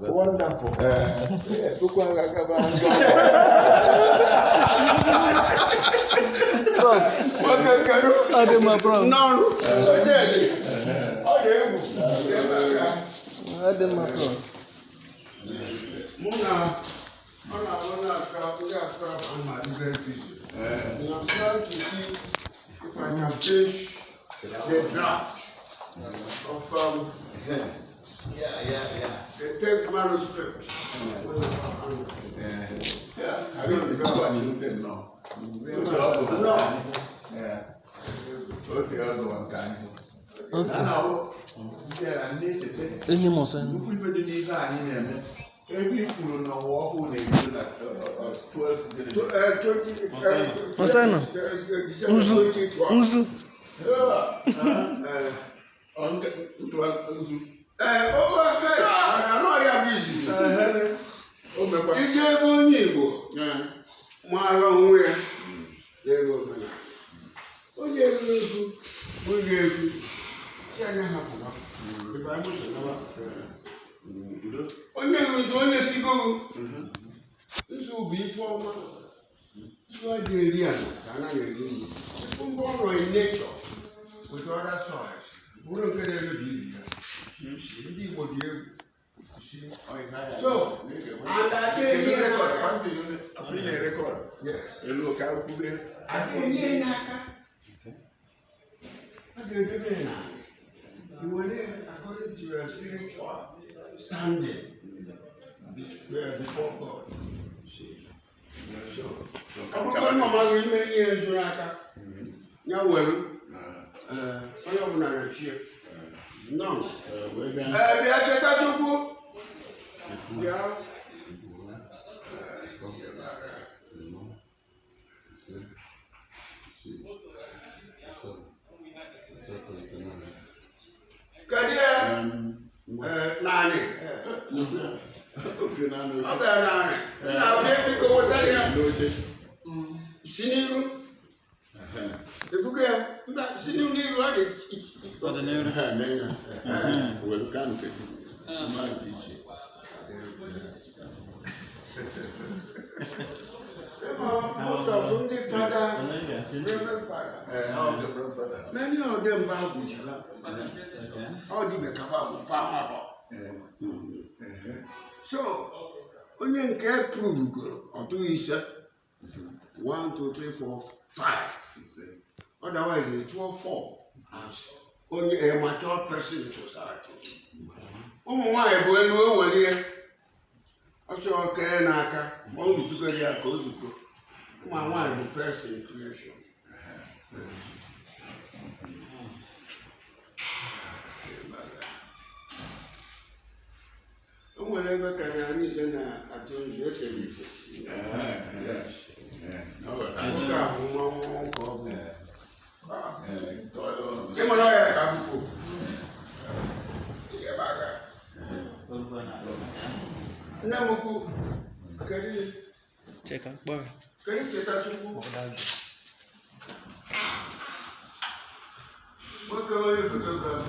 Wonderful. Prof. Ade ma prof. No. Ade ma prof. Muna, I'm trying to see if I can change the draft of the text manuscript. I don't know what you did now. No. Okay, I'll go on time. Any more sen? Every people know what who they do like 12 Masana. Unzu. Ije ebe onye Igbo mara onwe ya ego ọbụla. Onye efu onye efu si anya hapụrụ onye nzuzo onye sigogo nzu bụ ife ọma nzu a ga-eri ala ka anaghị eri nri mgbe ọ nọ in nature with other soils bụrụ nke na-emebi ibi ya ndị Igbo dị egwu. So, and I did record. Yes. A local Kube. I did you were there according to your spiritual standing before God. So, I'm going to make many years back. Now, well, I am not a cheer. No. Yeah. Nani. Most of them, the father, Reverend Father. Many of them bow to Jala. How did they come out? So, when you can prove or do you say 1, 2, 3, 4, 5. Otherwise, it's 12, 4. Only a mature person in society. Why, when we were here, I saw a Kanaka, only to go there, goes to go. My wife was first in creation. Whenever can I reason I told you yesterday. Yes. Check out bar. Can you check out your book? What can I photograph?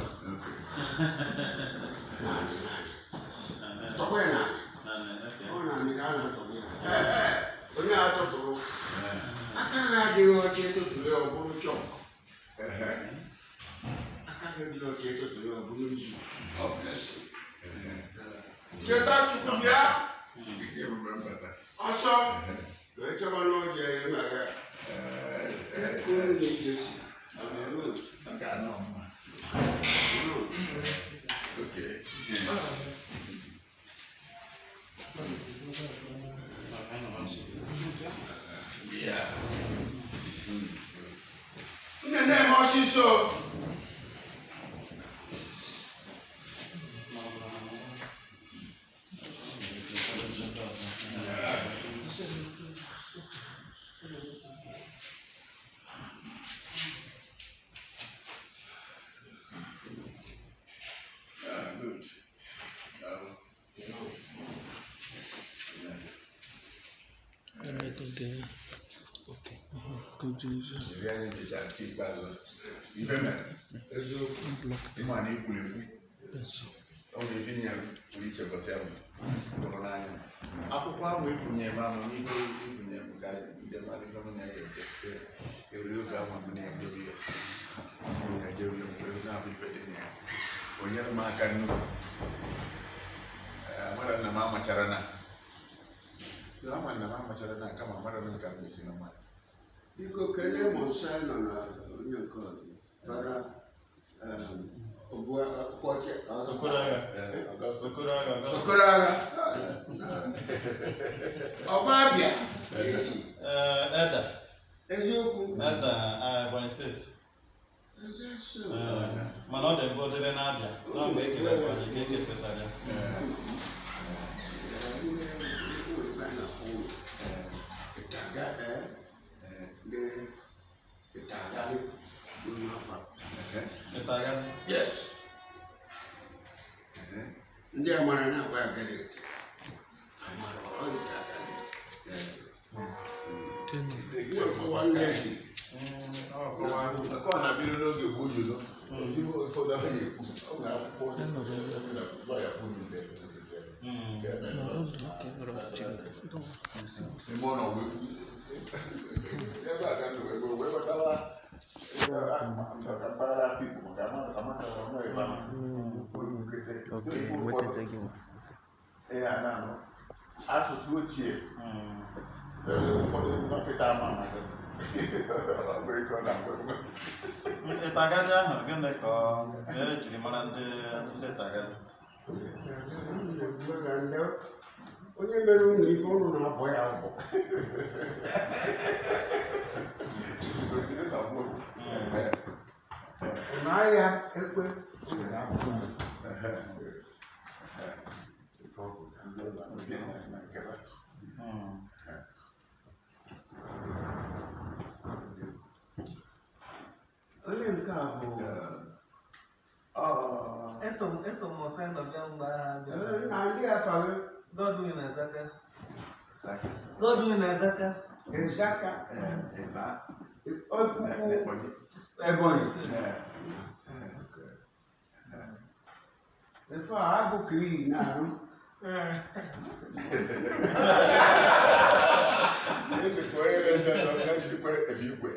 Onye atụtụrụ aka na-adịghị ọcha etotụrụ ya ọ bụrụ chọk. Aka na-adịghị ọcha etotụrụ ya ọ bụrụ nzu. Cheta Chukwu bịa ọsọ wee chọba n'ọja ya mara kwuru na ijesi Nne m ọsịsọ oge efinye pụrụ iche gosi ahụ hụrụ n'anya akwụkwọ ahụ efunye m ahụ n'ihe ifunye m ka ndị mmadụ ihe m na-ege eri oge ahụ m na-ejeri mgbe na-abụ ife dị na ya o nyere m aka nnukwu amara nna m amachara na kama amara m ka m ga-esi na mmadụ biko kelee m nsọ anyị nọ na onye nke ọzọ fara Okoroagha Ọbabịa Eda eziokwu Eda Ebonyi steeti mana ọ dị mbụ debe na-abịa na mgbe ekele anyị ka ekefetara ya Yes. Ndị amara na-agba agadi amara ọ Itagari. Nke ọ na-abịrị n'oge bụ ojolo ụfọdụ ahụ ekwu ọ ga-akwụkwọ ya kwụ n'ide ime ọ nọ ebe a ka ndụ wee wetara mpaghara Afikpo maka amatara ọnụ ebe ahụ asụsụ ochie ụfọdụ dọkịta ama Itagari ahụ gịnị ka ejiri mara ndị Itagari? Onye mere unu ife unu na-abọ ya abụ n'ahịa ekwe onye nke a bụ eso m ọsọ nọ bịa mgbe agha na ndị afawe Godwin Ezaka Ezaka Okuku Ebonyi ife a abụghị na-arụ esekwa onye na-eje ejikwa ebi igwe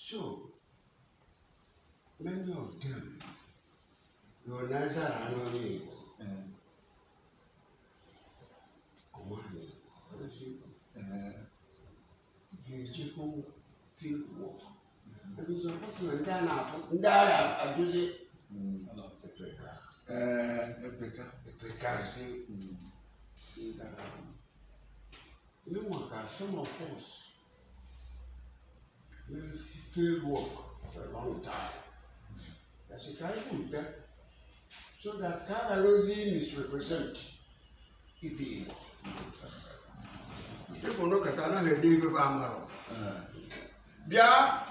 so many of them were neither anọghị Igbo ọmaghị Igbo ga-ejikwa field work and it's unfortunate ndị agha ajụzi epekasị some of us will field work for a long time. That's a kind of that. So that Kararozi misrepresent Igbo. People look at Anene Amaro. Bia